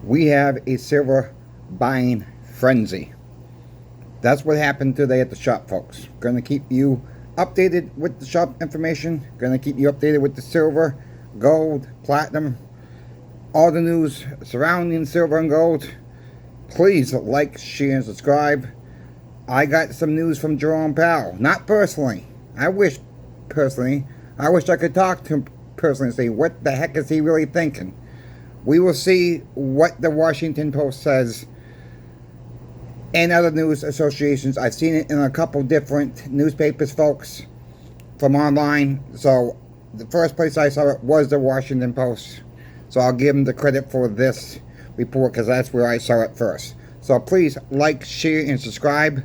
We have a silver buying frenzy. That's what happened today at the shop, folks. Going to keep you updated with the shop information. Going to keep you updated with the silver, gold, platinum, all the news surrounding silver and gold. Please like, share, and subscribe. I got some news from Jerome Powell. Not personally. I wish I could talk to him personally and say, what the heck is he really thinking? We will see what the Washington Post says and other news associations. I've seen it in a couple different newspapers, folks, from online. So the first place I saw it was the Washington Post. So I'll give them the credit for this report because that's where I saw it first. So please like, share, and subscribe.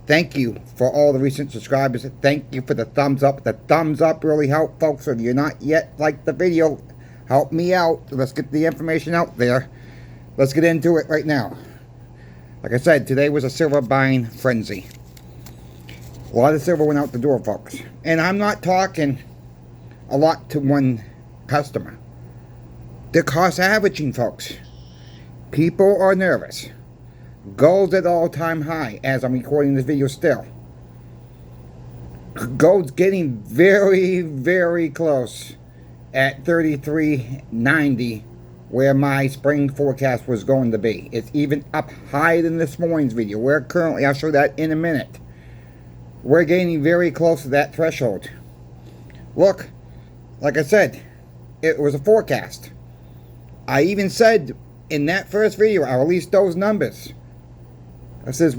Thank you for all the recent subscribers. Thank you for the thumbs up. The thumbs up really help, folks. So if you're not yet liked the video, help me out. Let's get the information out there. Let's get into it right now. Like I said, today was a silver buying frenzy. A lot of silver went out the door, folks. And I'm not talking a lot to one customer. They're cost averaging, folks. People are nervous. Gold's at all-time high as I'm recording this video still. Gold's getting very, very close at 33.90 where my spring forecast was going to be. It's even up higher than this morning's video. We're currently, I'll show that in a minute. We're getting very close to that threshold. Look, like I said, it was a forecast. I even said in that first video, I released those numbers. I says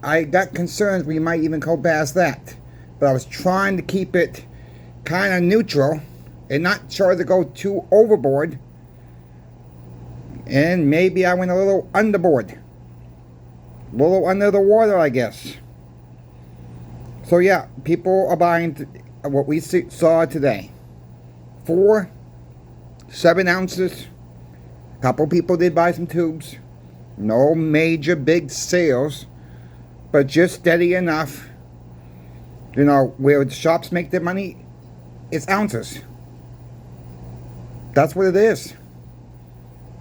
I got concerns we might even go past that. But I was trying to keep it kind of neutral and not try to go too overboard. And maybe I went a little underboard. A little under the water, I guess. So yeah, people are buying what we saw today. 7 ounces. A couple people did buy some tubes. No major big sales. But just steady enough. You know, where the shops make their money, it's ounces. That's what it is.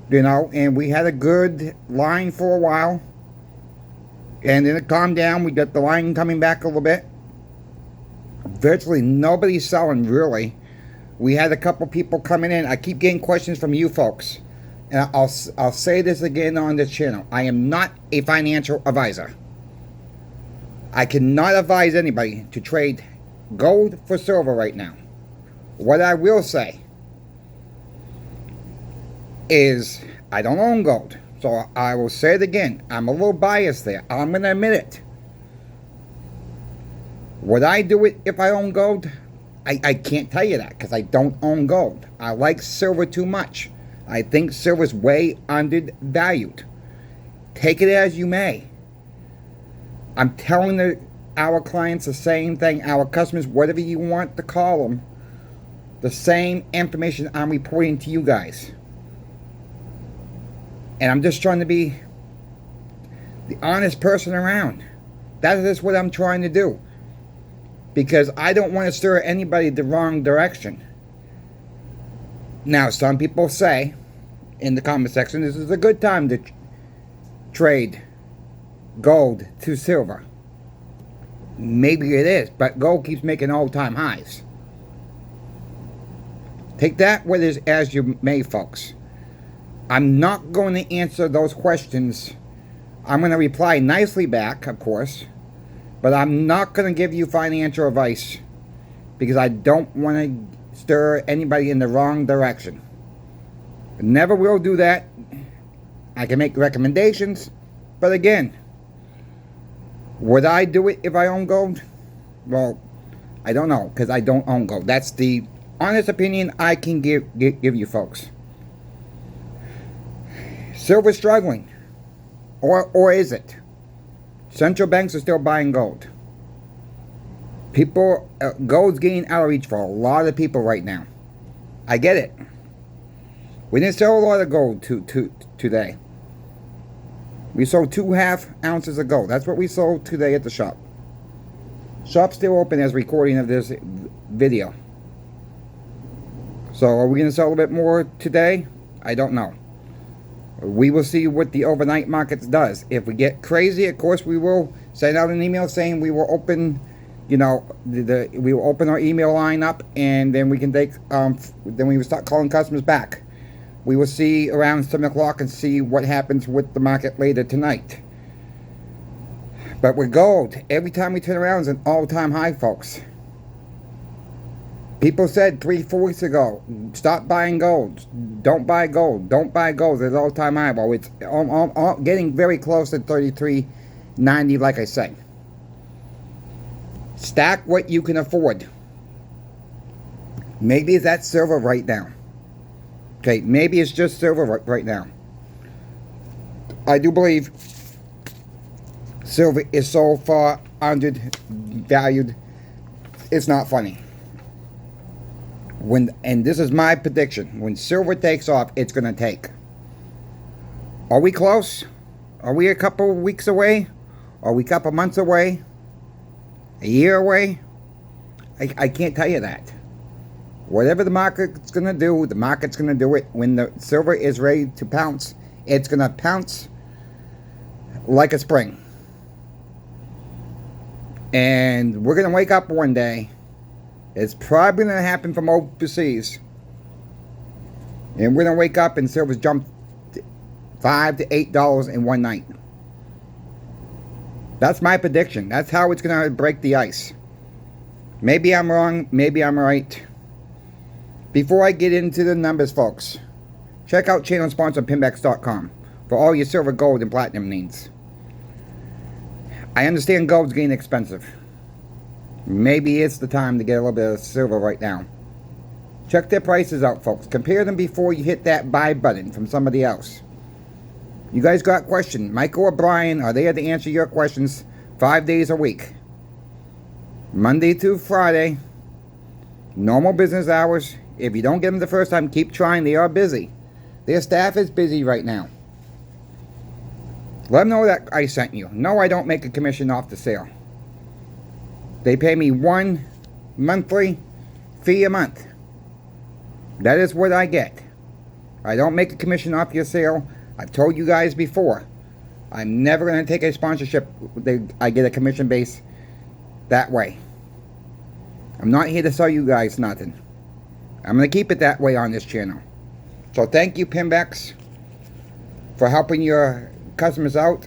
You know, and we had a good line for a while. And then it calmed down. We got the line coming back a little bit. Virtually nobody's selling, really. We had a couple people coming in. I keep getting questions from you folks. And I'll say this again on this channel. I am not a financial advisor. I cannot advise anybody to trade gold for silver right now. What I will say is I don't own gold. So I will say it again. I'm a little biased there. I'm going to admit it. Would I do it if I own gold? I can't tell you that because I don't own gold. I like silver too much. I think silver's way undervalued. Take it as you may. I'm telling our clients the same thing. Our customers, whatever you want to call them. The same information I'm reporting to you guys. And I'm just trying to be the honest person around. That is what I'm trying to do. Because I don't want to stir anybody the wrong direction. Now, some people say in the comment section, this is a good time to trade gold to silver. Maybe it is, but gold keeps making all-time highs. Take that with it as you may, folks. I'm not going to answer those questions. I'm going to reply nicely back, of course. But I'm not going to give you financial advice. Because I don't want to stir anybody in the wrong direction. Never will do that. I can make recommendations. But again, would I do it if I own gold? Well, I don't know. Because I don't own gold. That's the honest opinion I can give you folks. Silver's struggling. Or is it? Central banks are still buying gold. Gold's getting out of reach for a lot of people right now. I get it. We didn't sell a lot of gold today. We sold 2.5 ounces of gold. That's what we sold today at the shop. Shop's still open as recording of this video. So are we going to sell a bit more today? I don't know. We will see what the overnight markets does. If we get crazy, of course, we will send out an email saying we will open, we will open our email line up, and then we can take, then we will start calling customers back. We will see around 7 o'clock and see what happens with the market later tonight. But with gold, every time we turn around, it's an all-time high, folks. People said 3-4 weeks ago, stop buying gold. Don't buy gold. Don't buy gold. It's all-time high. Well, it's getting very close to 33.90, like I said. Stack what you can afford. Maybe it's that silver right now. Okay, maybe it's just silver right now. I do believe silver is so far undervalued, it's not funny. And this is my prediction, when silver takes off, it's going to take. Are we close? Are we a couple weeks away? Are we a couple months away? A year away? I can't tell you that. Whatever the market's going to do, the market's going to do it. When the silver is ready to pounce, it's going to pounce like a spring. And we're going to wake up one day. It's probably going to happen from overseas. And we're going to wake up and silver's jumped $5 to $8 in one night. That's my prediction. That's how it's going to break the ice. Maybe I'm wrong. Maybe I'm right. Before I get into the numbers, folks, check out channel sponsor Pinbacks.com for all your silver, gold, and platinum needs. I understand gold's getting expensive. Maybe it's the time to get a little bit of silver right now. Check their prices out, folks. Compare them before you hit that buy button from somebody else. You guys got questions. Michael or Brian are there to answer your questions 5 days a week. Monday through Friday. Normal business hours. If you don't get them the first time, keep trying. They are busy. Their staff is busy right now. Let them know that I sent you. No, I don't make a commission off the sale. They pay me one monthly fee a month. That is what I get. I don't make a commission off your sale. I've told you guys before. I'm never going to take a sponsorship. I get a commission base that way. I'm not here to sell you guys nothing. I'm going to keep it that way on this channel. So thank you, Pinbacks, for helping your customers out.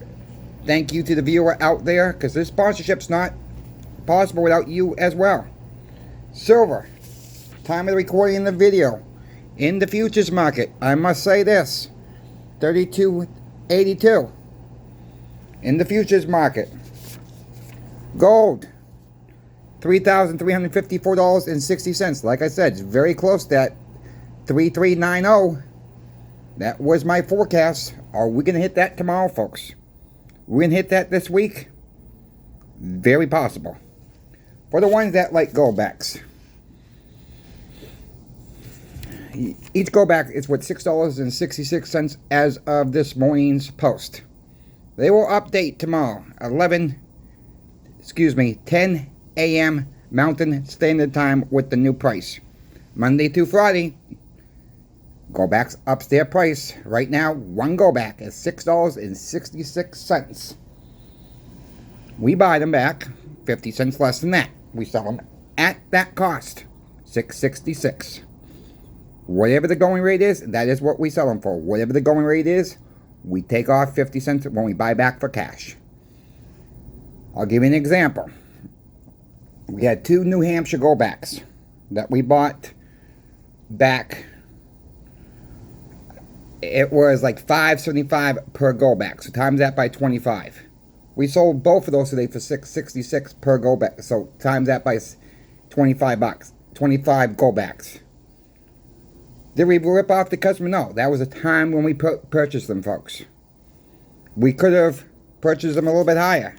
Thank you to the viewer out there, because this sponsorship's not possible without you as well. Silver, time of the recording in the video, in the futures market, I must say this, 32.82 in the futures market. Gold, $3,354.60. Like I said, it's very close to that 3390. That was my forecast. Are we going to hit that tomorrow, folks? We're going to hit that this week? Very possible. For the ones that like goldbacks. Each goldback is worth $6.66 as of this morning's post. They will update tomorrow, 10 a.m. Mountain Standard Time with the new price. Monday through Friday, goldbacks ups their price. Right now, one goldback is $6.66. We buy them back 50 cents less than that. We sell them at that cost, $6.66. Whatever the going rate is, that is what we sell them for. Whatever the going rate is, we take off 50 cents when we buy back for cash. I'll give you an example. We had 2 New Hampshire goldbacks that we bought back. It was like $5.75 per goldback. So times that by 25. We sold both of those today for $6.66 per goldback. So times that by 25 bucks. 25 goldbacks. Did we rip off the customer? No. That was a time when we purchased them, folks. We could have purchased them a little bit higher.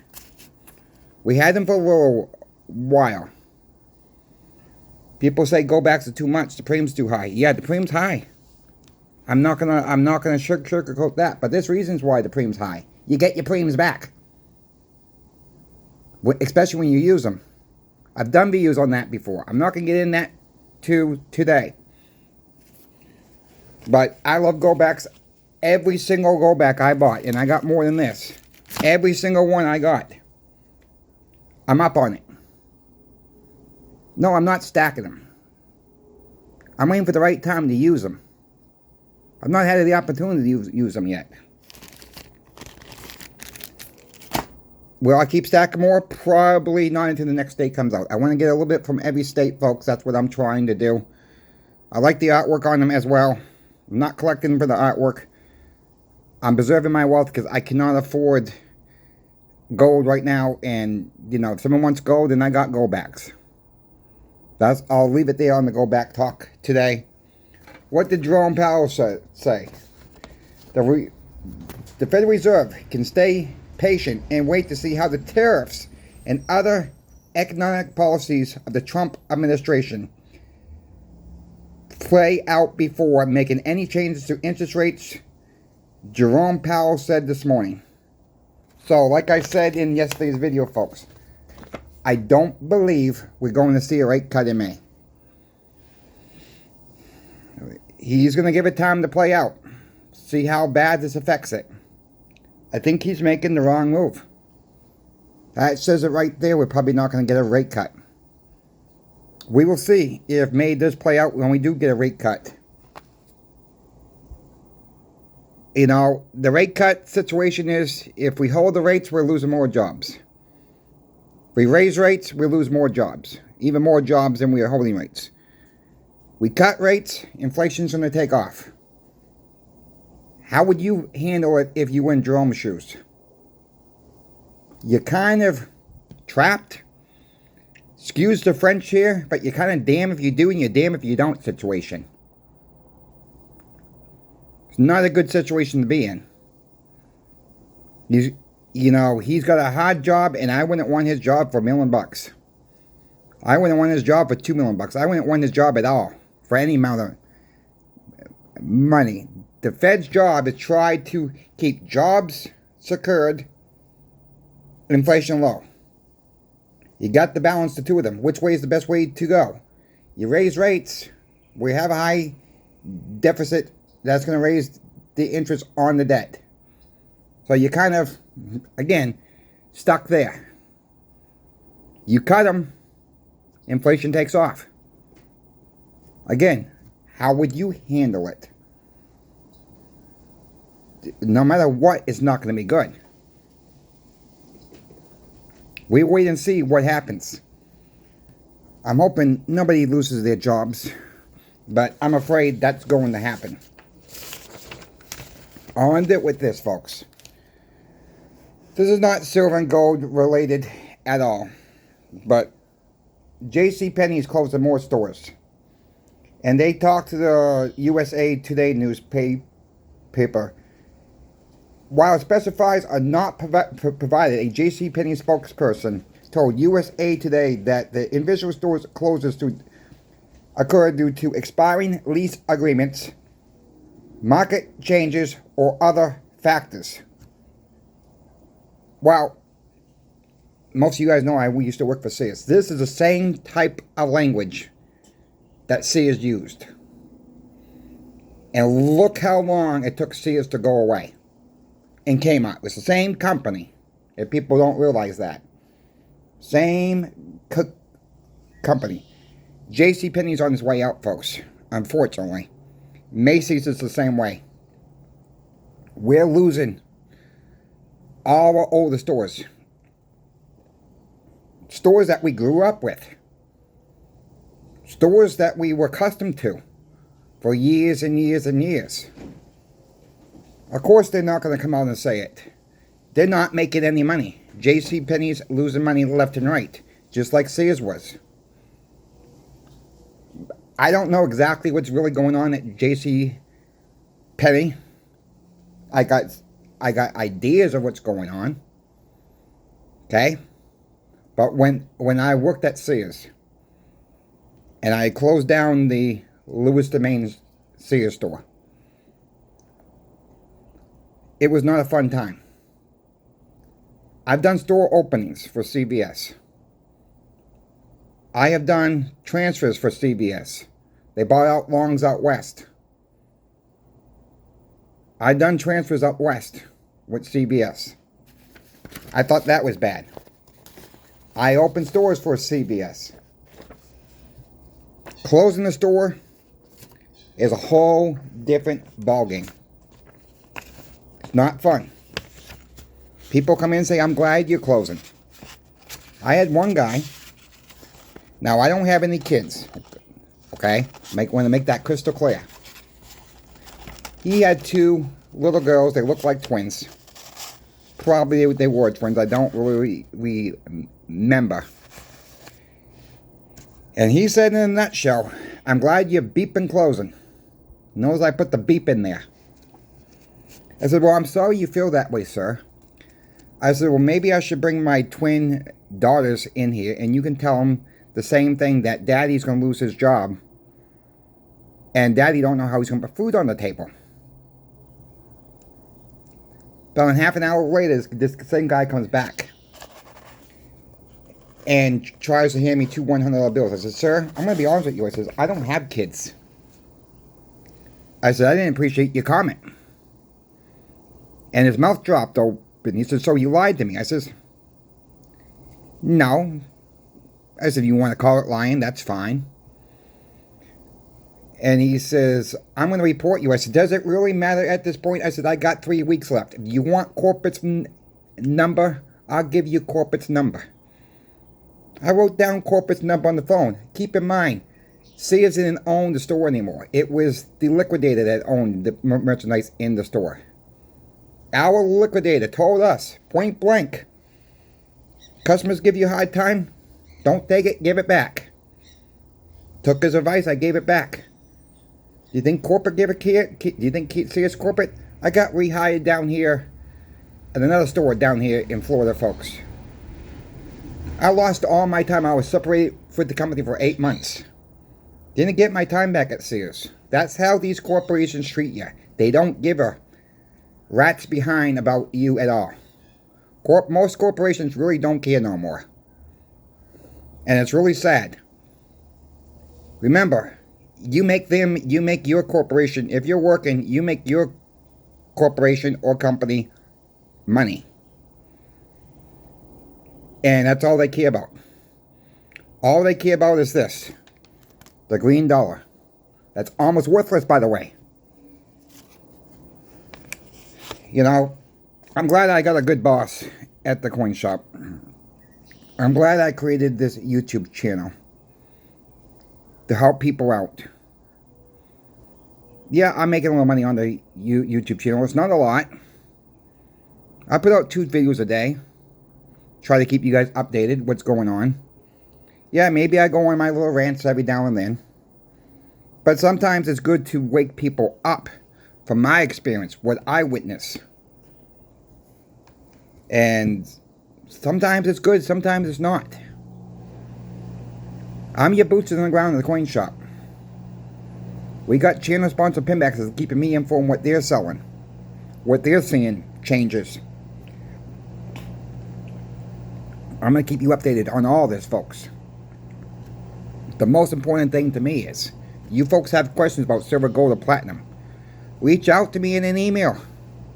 We had them for a little while. People say goldbacks are too much. The premium's too high. Yeah, the premium's high. I'm not gonna sugarcoat that. But there's reasons why the premium's high. You get your premiums back. Especially when you use them. I've done videos on that before. I'm not going to get in that today. But I love goldbacks. every single go back I bought, and I got more than this. Every single one I got, I'm up on it. No, I'm not stacking them. I'm waiting for the right time to use them. I've not had the opportunity to use them yet. Will I keep stacking more? Probably not until the next state comes out. I want to get a little bit from every state, folks. That's what I'm trying to do. I like the artwork on them as well. I'm not collecting for the artwork. I'm preserving my wealth because I cannot afford gold right now. And, you know, if someone wants gold, then I got gold backs. I'll leave it there on the go back talk today. What did Jerome Powell say? The Federal Reserve can stay patient and wait to see how the tariffs and other economic policies of the Trump administration play out before making any changes to interest rates, Jerome Powell said this morning. So, like I said in yesterday's video, folks, I don't believe we're going to see a rate cut in May. He's going to give it time to play out. See how bad this affects it. I think he's making the wrong move. That says it right there. We're probably not going to get a rate cut. We will see if May does play out when we do get a rate cut. You know, the rate cut situation is, if we hold the rates, we're losing more jobs. If we raise rates, we lose more jobs. Even more jobs than we are holding rates. We cut rates, inflation's going to take off. How would you handle it if you were in Jerome's shoes? You're kind of trapped. Excuse the French here, but you're kind of damn if you do and you're damn if you don't situation. It's not a good situation to be in. You know, he's got a hard job, and I wouldn't want his job for $1 million. I wouldn't want his job for $2 million. I wouldn't want his job at all for any amount of money. The Fed's job is try to keep jobs secured and inflation low. You got to balance the two of them. Which way is the best way to go? You raise rates. We have a high deficit. That's going to raise the interest on the debt. So you kind of, again, stuck there. You cut them. Inflation takes off. Again, how would you handle it? No matter what, it's not going to be good. We wait and see what happens. I'm hoping nobody loses their jobs, but I'm afraid that's going to happen. I'll end it with this, folks. This is not silver and gold related at all, but JCPenney is closing more stores. And they talked to the USA Today newspaper. While specifies are not provided, a JCPenney spokesperson told USA Today that the individual stores closures to occur due to expiring lease agreements, market changes, or other factors. Well, most of you guys know we used to work for Sears. This is the same type of language that Sears used. And look how long it took Sears to go away. And Kmart was the same company. If people don't realize that. Same company. JCPenney's on its way out, folks. Unfortunately. Macy's is the same way. We're losing all our older stores. Stores that we grew up with. Stores that we were accustomed to for years and years and years. Of course, they're not going to come out and say it. They're not making any money. JCPenney's losing money left and right, just like Sears was. I don't know exactly what's really going on at JCPenney. I got ideas of what's going on. Okay? But when I worked at Sears, and I closed down the Lewis Domains Sears store, it was not a fun time. I've done store openings for CVS. I have done transfers for CVS. They bought out Longs out west. I done transfers up west with CBS. I thought that was bad. I opened stores for CBS. Closing the store is a whole different ballgame. It's not fun. People come in and say, I'm glad you're closing. I had one guy. Now, I don't have any kids. Okay? Want to make that crystal clear. He had 2 little girls. They looked like twins. Probably they were twins. I don't really remember. And he said in a nutshell, I'm glad you're beeping closing. Notice I put the beep in there. I said, well, I'm sorry you feel that way, sir. I said, well, maybe I should bring my twin daughters in here and you can tell them the same thing, that daddy's going to lose his job. And daddy don't know how he's going to put food on the table. About half an hour later, this same guy comes back and tries to hand me 2 $100 bills. I said, sir, I'm going to be honest with you. I said, I don't have kids. I said, I didn't appreciate your comment. And his mouth dropped open. He said, so you lied to me. I says, no. I said, you want to call it lying? That's fine. And he says, I'm going to report you. I said, does it really matter at this point? I said, I got 3 weeks left. If you want corporate's number, I'll give you corporate's number. I wrote down corporate's number on the phone. Keep in mind, Sears didn't own the store anymore. It was the liquidator that owned the merchandise in the store. Our liquidator told us, point blank, customers give you a hard time, don't take it, give it back. Took his advice, I gave it back. Do you think corporate gave a care? Do you think Sears corporate? I got rehired down here at another store down here in Florida, folks. I lost all my time. I was separated from the company for 8 months. Didn't get my time back at Sears. That's how these corporations treat you. They don't give a rat's behind about you at all. Most corporations really don't care no more. And it's really sad. Remember, you make your corporation, if you're working, you make your corporation or company money. And that's all they care about. All they care about is this. The green dollar. That's almost worthless, by the way. You know, I'm glad I got a good boss at the coin shop. I'm glad I created this YouTube channel to help people out. Yeah, I'm making a little money on the YouTube channel. It's not a lot. I put out 2 videos a day. Try to keep you guys updated what's going on. Yeah, maybe I go on my little rants every now and then. But sometimes it's good to wake people up from my experience, what I witness. And sometimes it's good, sometimes it's not. I'm your boots on the ground in the coin shop. We got channel sponsor pinbacks keeping me informed what they're selling, what they're seeing changes. I'm going to keep you updated on all this, folks. The most important thing to me is, you folks have questions about silver, gold, or platinum, reach out to me in an email.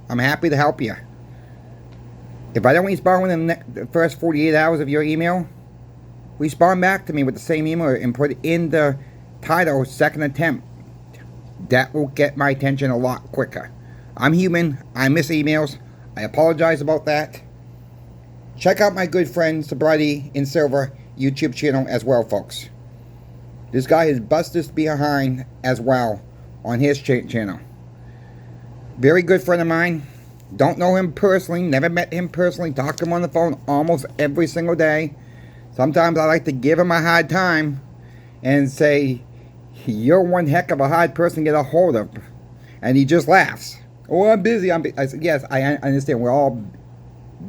I'm happy to help you. If I don't respond within the first 48 hours of your email, respond back to me with the same email and put in the title, second attempt. That will get my attention a lot quicker. I'm human. I miss emails. I apologize about that. Check out my good friend Sobriety in Silver YouTube channel as well, folks. This guy has busted his behind as well on his channel. Very good friend of mine. Don't know him personally. Never met him personally. Talk to him on the phone almost every single day. Sometimes I like to give him a hard time and say, you're one heck of a hard person to get a hold of. And he just laughs. Oh, I'm busy. I said, yes, I understand. We're all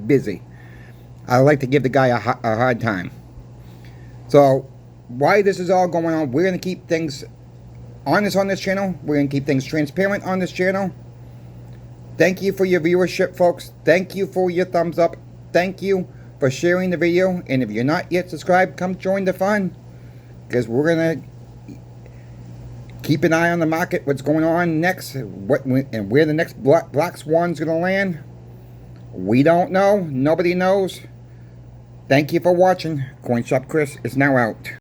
busy. I like to give the guy a hard time. So, while this is all going on, we're going to keep things honest on this channel. We're going to keep things transparent on this channel. Thank you for your viewership, folks. Thank you for your thumbs up. Thank you for sharing the video. And if you're not yet subscribed, come join the fun. Because we're going to Keep an eye on the market, what's going on next, and where the next Black Swan's going to land. We don't know. Nobody knows. Thank you for watching. CoinShop Chris is now out.